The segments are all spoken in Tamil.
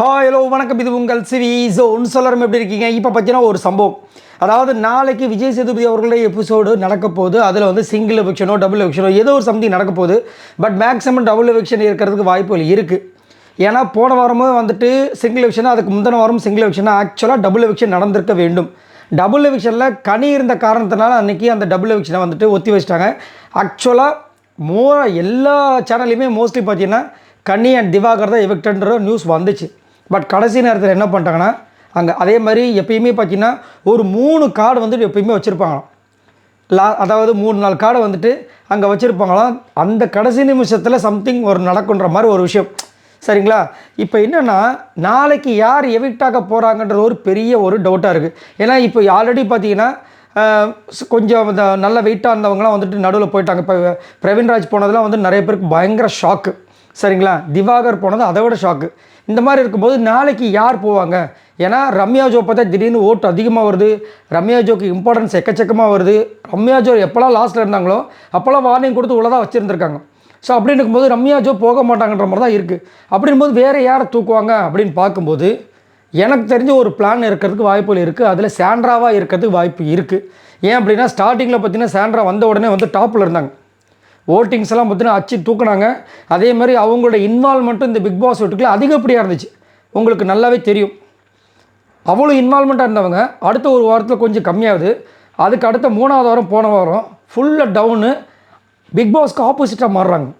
ஹலோ வணக்கம். இது உங்கள் சிவி ஜோன். சொல்லரும் எப்படி இருக்கீங்க? இப்போ பார்த்தீங்கன்னா ஒரு சம்பவம், அதாவது நாளைக்கு விஜய் சேதுபதி அவர்களுடைய எபிசோடு நடக்க போகுது. அதில் வந்து சிங்கிள் எவிக்ஷனோ டபுள் எவிக்ஷனோ ஏதோ ஒரு சம்திங் நடக்க போகுது. பட் மேக்ஸிமம் டபுள் எவிக்ஷன் இருக்கிறதுக்கு வாய்ப்புகள் இருக்குது. ஏன்னா போன வாரமும் வந்துட்டு சிங்கிள் எவிக்ஷன், அதுக்கு முந்தின வாரம் சிங்கிள் எவிக்ஷன், ஆக்சுவலாக டபுள் எவிக்ஷன் நடந்திருக்க வேண்டும். டபுள் எவிக்ஷனில் கனி இருந்த காரணத்தினால அன்றைக்கி அந்த டபுள் எவிக்ஷனை வந்துட்டு ஒத்தி வச்சிட்டாங்க. ஆக்சுவலாக எல்லா சேனல்லையுமே மோஸ்ட்லி பார்த்தீங்கன்னா கனி அண்ட் திவாகர் தான் எவிக்டன்ற நியூஸ் வந்துச்சு. பட் கடைசி நேரத்தில் என்ன பண்ணிட்டாங்கன்னா, அங்கே அதே மாதிரி எப்பயுமே பார்த்தீங்கன்னா ஒரு 3 கார்டு வந்துட்டு எப்பயுமே வச்சுருப்பாங்களாம். அதாவது 3-4 கார்டை வந்துட்டு அங்கே வச்சுருப்பாங்களாம். அந்த கடைசி நிமிஷத்தில் சம்திங் ஒரு நடக்குன்ற மாதிரி ஒரு விஷயம், சரிங்களா? இப்போ என்னென்னா, நாளைக்கு யார் எவிக்டாக போகிறாங்கன்ற ஒரு பெரிய ஒரு டவுட்டாக இருக்குது. ஏன்னா இப்போ ஆல்ரெடி பார்த்தீங்கன்னா கொஞ்சம் இந்த நல்ல வெயிட்டாக இருந்தவங்களாம் வந்துட்டு நடுவில் போயிட்டாங்க. இப்போ பிரவீன்ராஜ் போனதெல்லாம் வந்து நிறைய பேருக்கு பயங்கர ஷாக்கு, சரிங்களா? திவாகர் போனது அதை விட ஷாக்கு. இந்த மாதிரி இருக்கும்போது நாளைக்கு யார் போவாங்க? ஏன்னா ரம்யா ஜோ பார்த்தா திடீர்னு ஓட்டு அதிகமாக வருது. ரம்யா ஜோக்கு இம்பார்ட்டன்ஸ் எக்கச்சக்கமாக வருது. ரம்யா ஜோ எப்போல்லாம் லாஸ்ட்டில் இருந்தாங்களோ அப்போல்லாம் வார்னிங் கொடுத்து உள்ளதாக வச்சுருந்துருக்காங்க. ஸோ அப்படின்னு இருக்கும்போது ரம்யா ஜோ போக மாட்டாங்கன்ற மாதிரி தான் இருக்குது. அப்படின்போது வேறு யாரை தூக்குவாங்க அப்படின்னு பார்க்கும்போது எனக்கு தெரிஞ்ச ஒரு பிளான் இருக்கிறதுக்கு வாய்ப்புகள் இருக்குது. அதில் சாண்ட்ராவாக இருக்கிறதுக்கு வாய்ப்பு இருக்குது. ஏன் அப்படின்னா, ஸ்டார்டிங்கில் பார்த்தீங்கன்னா சாண்ட்ரா வந்த உடனே வந்து டாப்பில் இருந்தாங்க. ஓட்டிங்ஸ் எல்லாம் பார்த்தீங்கன்னா அச்சு தூக்குனாங்க. அதே மாதிரி அவங்களோட இன்வால்மெண்ட்டும் இந்த பிக் பாஸ் வீட்டுக்குள்ளே அதிகப்படியாக இருந்துச்சு. உங்களுக்கு நல்லாவே தெரியும். அவ்வளோ இன்வால்மெண்ட்டாக இருந்தவங்க அடுத்த ஒரு வாரத்தில் கொஞ்சம் கம்மியாகுது. அதுக்கு அடுத்த 3ஆவது வாரம் போன வாரம் ஃபுல்லாக டவுனு. பிக் பாஸ்க்கு ஆப்போசிட்டாக மாறுறாங்க.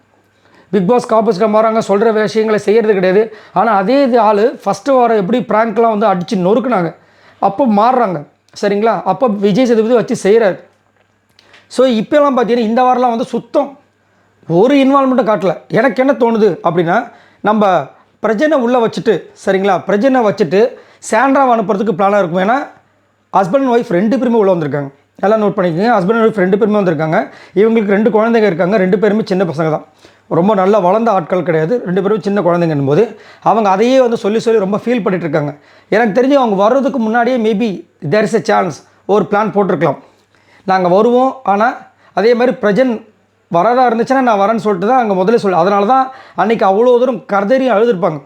பிக் பாஸ்க்கு ஆப்போசிட்டாக மாறுறாங்க. சொல்கிற விஷயங்களை செய்கிறது கிடையாது. ஆனால் அதே ஆள் ஃபஸ்ட்டு வாரம் எப்படி ப்ராங்க்லாம் வந்து அடித்து நொறுக்குனாங்க, அப்போ மாறுறாங்க, சரிங்களா? அப்போ விஜய் சேதுபதி வச்சு செய்கிறார். ஸோ இப்போலாம் பார்த்தீங்கன்னா இந்த வாரம்லாம் வந்து சுத்தம் ஒரு இன்வால்மெண்ட்டும் காட்டல. எனக்கு என்ன தோணுது அப்படின்னா, நம்ம பிரஜனை உள்ளே வச்சுட்டு, சரிங்களா, பிரஜனை வச்சுட்டு சாண்ட்ராவை அனுப்புறதுக்கு பிளானாக இருக்கும். ஏன்னா ஹஸ்பண்ட் அண்ட் ஒய்ஃப் 2 பேருமே உள்ளே வந்திருக்காங்க. எல்லாம் நோட் பண்ணிக்கோங்க. ஹஸ்பண்ட் அண்ட் ஒய்ஃப் 2 பேருமே வந்திருக்காங்க. இவங்களுக்கு 2 குழந்தைங்க இருக்காங்க. 2 பேருமே சின்ன பசங்க தான், ரொம்ப நல்லா வளர்ந்த ஆட்கள் கிடையாது. 2 பேரும் சின்ன குழந்தைங்கன்னும் போது அவங்க அதையே வந்து சொல்லி ரொம்ப ஃபீல் பண்ணிட்டு இருக்காங்க. எனக்கு தெரிஞ்சு அவங்க வர்றதுக்கு முன்னாடியே maybe there is a chance ஒரு பிளான் போட்டிருக்கலாம். நாங்கள் வருவோம், ஆனால் அதே மாதிரி பிரஜன் வரதா இருந்துச்சுன்னா நான் வரேன்னு சொல்லிட்டு தான் அங்கே முதல்ல அதனால தான் அன்றைக்கி அவ்வளோ தூரம் கர்தறி அழுதுருப்பாங்க,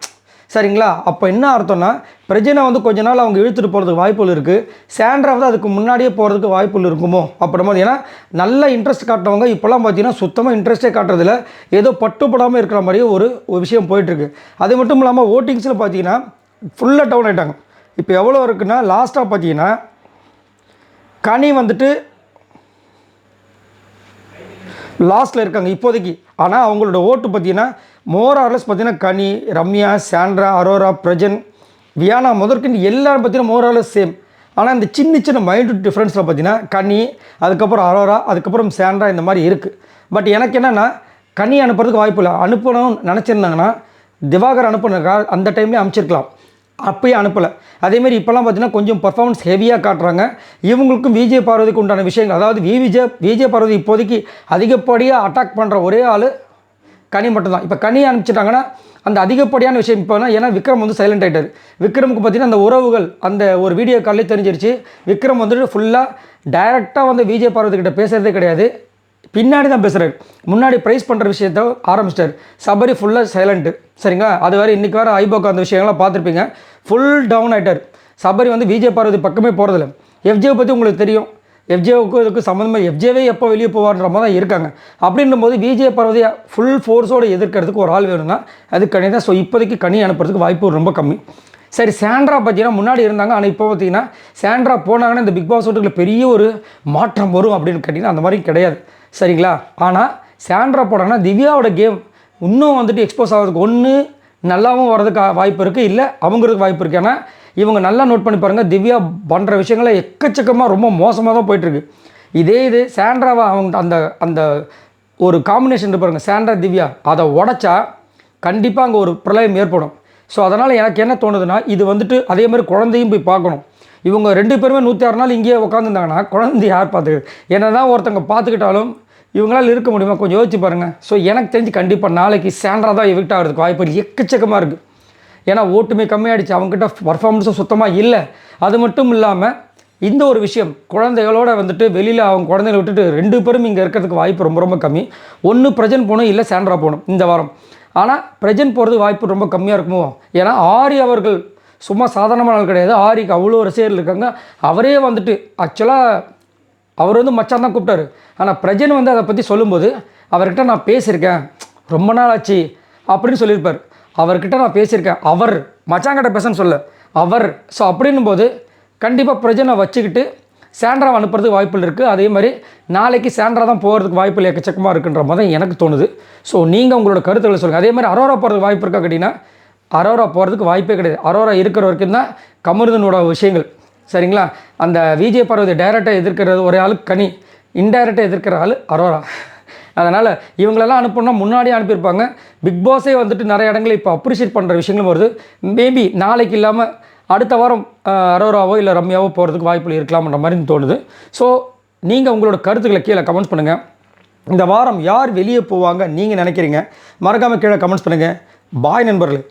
சரிங்களா? அப்போ என்ன அர்த்தம்னா, பிரஜனை வந்து கொஞ்ச நாள் அவங்க இழுத்துட்டு போகிறதுக்கு வாய்ப்புகள் இருக்குது. சாண்ட்ரா வந்து அதுக்கு முன்னாடியே போகிறதுக்கு வாய்ப்புகள் இருக்குமோ அப்படிம்போது. ஏன்னா நல்ல இன்ட்ரெஸ்ட் காட்டுறவங்க இப்போல்லாம் பார்த்தீங்கன்னா சுத்தமாக இன்ட்ரெஸ்ட்டே காட்டுறதில்ல. ஏதோ பட்டுப்படாமல் இருக்கிற மாதிரியே ஒரு விஷயம் போயிட்டுருக்கு. அது மட்டும் இல்லாமல் ஓட்டிங்ஸில் பார்த்தீங்கன்னா ஃபுல்லாக டவுன் ஆகிட்டாங்க. இப்போ எவ்வளோ இருக்குன்னா, லாஸ்ட்டாக பார்த்தீங்கன்னா கனி வந்துட்டு லாஸ்ட்டில் இருக்காங்க இப்போதைக்கு. ஆனால் அவங்களோட ஓட்டு பார்த்தீங்கன்னா மோரார்லெஸ் பார்த்தீங்கன்னா கனி, ரம்யா, சாண்ட்ரா, அரோரா, பிரஜன், வியானா முதற்கொண்டு எல்லோரும் பார்த்தீங்கன்னா மோரார்லெஸ் சேம். ஆனால் இந்த சின்ன மைண்ட் டிஃப்ரென்ஸில் பார்த்தீங்கன்னா கனி, அதுக்கப்புறம் அரோரா, அதுக்கப்புறம் சாண்ட்ரா இந்த மாதிரி இருக்குது. பட் எனக்கு என்னென்னா, கனி அனுப்புறதுக்கு வாய்ப்பு இல்லை. அனுப்பணும்னு நினச்சிருந்தாங்கன்னா திவாகர் அனுப்புனாக்கா அந்த டைம்லேயே அனுப்பிச்சிருக்கலாம். அப்பயே அனுப்பலை. அதேமாதிரி இப்போல்லாம் பார்த்தீங்கன்னா கொஞ்சம் பர்ஃபார்மன்ஸ் ஹெவியாக காட்டுறாங்க. இவங்களுக்கும் விஜய் பார்வதிக்கு உண்டான விஷயங்கள், அதாவது விஜய் பார்வதி இப்போதைக்கு அதிகப்படியாக அட்டாக் பண்ணுற ஒரே ஆள் கனி மட்டும்தான். இப்போ கனி அனுப்பிச்சிட்டாங்கன்னா அந்த அதிகப்படியான விஷயம் இப்போனா, ஏன்னா விக்ரம் வந்து சைலண்ட் ஆகிட்டார். விக்ரமுக்கு பார்த்தீங்கன்னா அந்த உறவுகள் அந்த ஒரு வீடியோ காலிலே தெரிஞ்சிருச்சு. விக்ரம் வந்துட்டு ஃபுல்லாக டைரெக்டாக வந்து விஜய் பார்வதி கிட்ட பேசுகிறதே கிடையாது, பின்னாடி தான் பேசுகிறார். முன்னாடி ப்ரைஸ் பண்ணுற விஷயத்த ஆரம்பிச்சிட்டார். சபரி ஃபுல்லாக சைலண்ட்டு, சரிங்களா? அது வேறு இன்றைக்கி வேறு ஐபோக்கு அந்த விஷயங்கள்லாம் பார்த்துருப்பீங்க. ஃபுல் டவுன் ஆகிட்டார். சபரி வந்து விஜய் பார்வதி பக்கமே போகிறதில்ல. எஃப்ஜேவை பற்றி உங்களுக்கு தெரியும். எஃப்ஜேவுக்கும் இதுக்கு சம்மந்தமாக எஃப்ஜேவே எப்போ வெளியே போவார்ன்ற மாதிரி தான் இருக்காங்க. அப்படின்னும் போது விஜய் பார்வதியை ஃபுல் ஃபோர்ஸோடு எதிர்க்கிறதுக்கு ஒரு ஆள் வேணும்னா அது கனி தான். ஸோ இப்போதைக்கு கனி அனுப்புறதுக்கு வாய்ப்பு ரொம்ப கம்மி. சரி, சாண்ட்ரா பார்த்தீங்கன்னா முன்னாடி இருந்தாங்க. ஆனால் இப்போ பார்த்தீங்கன்னா சாண்ட்ரா போனாங்கன்னா இந்த பிக் பாஸ் வீட்டுக்குள்ள பெரிய ஒரு மாற்றம் வரும் அப்படின்னு கேட்டிங்கன்னா அந்த மாதிரி கிடையாது, சரிங்களா? ஆனால் சாண்ட்ரா போனாங்கன்னா திவ்யாவோட கேம் இன்னும் வந்துட்டு எக்ஸ்போஸ் ஆகிறதுக்கு ஒன்று நல்லாவும் வர்றதுக்கு வாய்ப்பு இருக்குது, இல்லை அவங்களுக்கு வாய்ப்பு இருக்குது. ஏன்னா இவங்க நல்லா நோட் பண்ணி பாருங்கள், திவ்யா பண்ணுற விஷயங்களை எக்கச்சக்கமாக ரொம்ப மோசமாக தான் போயிட்டுருக்கு. இது சாண்ட்ராவை அவங்க அந்த அந்த ஒரு காம்பினேஷன் பாருங்கள், சாண்ட்ரா திவ்யா, அதை உடச்சா கண்டிப்பாக அங்கே ஒரு பிரளயம் ஏற்படும். ஸோ அதனால் எனக்கு என்ன தோணுதுன்னா, இது வந்துட்டு அதே மாதிரி குழந்தையும் போய் பார்க்கணும். இவங்க 2 பேருமே 106 நாள் இங்கேயே உட்காந்துருந்தாங்கன்னா குழந்தை யார் பார்த்துக்கிது? என்ன தான் ஒருத்தங்க பார்த்துக்கிட்டாலும் இவங்களால் இருக்க முடியுமா? கொஞ்சம் யோசிச்சு பாருங்கள். ஸோ எனக்கு தெரிஞ்சு கண்டிப்பாக நாளைக்கு சாண்ட்ரா தான் எவிக்ட் ஆகிறதுக்கு வாய்ப்பு எக்கச்சக்கமாக இருக்குது. ஏன்னா ஓட்டுமே கம்மியாகிடுச்சு, அவங்ககிட்ட பர்ஃபார்மன்ஸும் சுத்தமாக இல்லை. அது மட்டும் இல்லாமல் இந்த ஒரு விஷயம், குழந்தைகளோட வந்துட்டு வெளியில் அவங்க குழந்தைகளை விட்டுட்டு 2 பேரும் இங்கே இருக்கிறதுக்கு வாய்ப்பு ரொம்ப கம்மி. ஒன்று பிரஜன் போகணும், இல்லை சாண்ட்ரா போகணும் இந்த வாரம். ஆனால் பிரஜன் போகிறது வாய்ப்பு ரொம்ப கம்மியாக இருக்குமோ. ஏன்னா ஆரி அவர்கள் சும்மா சாதாரணமான ஆள் கிடையாது. ஆரிக்கு அவ்வளோ ரசிகர்கள் இருக்காங்க. அவரே வந்துட்டு ஆக்சுவலாக அவர் வந்து மச்சான் தான் கூப்பிட்டாரு. ஆனால் பிரஜன் வந்து அதை பற்றி சொல்லும்போது அவர்கிட்ட நான் பேசியிருக்கேன், ரொம்ப நாள் ஆச்சு அப்படின்னு சொல்லியிருப்பார். அவர்கிட்ட நான் பேசியிருக்கேன், அவர் மச்சாங்கிட்ட பேசன்னு சொல்ல அவர். ஸோ அப்படின்னும் போது கண்டிப்பாக பிரஜனை வச்சுக்கிட்டு சாண்ட்ராவை அனுப்புறதுக்கு வாய்ப்புகள் இருக்குது. அதே மாதிரி நாளைக்கு சாண்ட்ரா தான் போகிறதுக்கு வாய்ப்புகள் எக்கச்சக்கமாக இருக்குன்ற மாதிரி தான் எனக்கு தோணுது. ஸோ நீங்கள் உங்களோட கருத்துக்களை சொல்லுங்கள். அதே மாதிரி அரோரா போகிறதுக்கு வாய்ப்பு இருக்கா கேட்டிங்கன்னா அரோரா போகிறதுக்கு வாய்ப்பே கிடையாது. அரோரா இருக்கிற வரைக்கும் தான் கமருதனோட விஷயங்கள் சரிங்களா. அந்த விஜய் பார்வதி டைரெக்டாக எதிர்க்கிறது ஒரே ஆள் கனி, இன்டைரக்டாக எதிர்க்கிற ஆள் அரோரா. அதனால் இவங்களெல்லாம் அனுப்பணும்னா முன்னாடியே அனுப்பியிருப்பாங்க. பிக் பாஸே வந்துட்டு நிறைய இடங்களில் இப்போ அப்ரிஷியேட் பண்ணுற விஷயங்களும் வருது. மேபி நாளைக்கு இல்லாமல் அடுத்த வாரம் அரோராவோ இல்லை ரம்யாவோ போகிறதுக்கு வாய்ப்புகள் இருக்கலாம்ன்ற மாதிரி தோணுது. ஸோ நீங்கள் உங்களோட கருத்துக்களை கீழே கமெண்ட்ஸ் பண்ணுங்கள். இந்த வாரம் யார் வெளியே போவாங்க நீங்கள் நினைக்கிறீங்க? மறக்காமல் கீழே கமெண்ட்ஸ் பண்ணுங்கள். பாய் நண்பர்களே.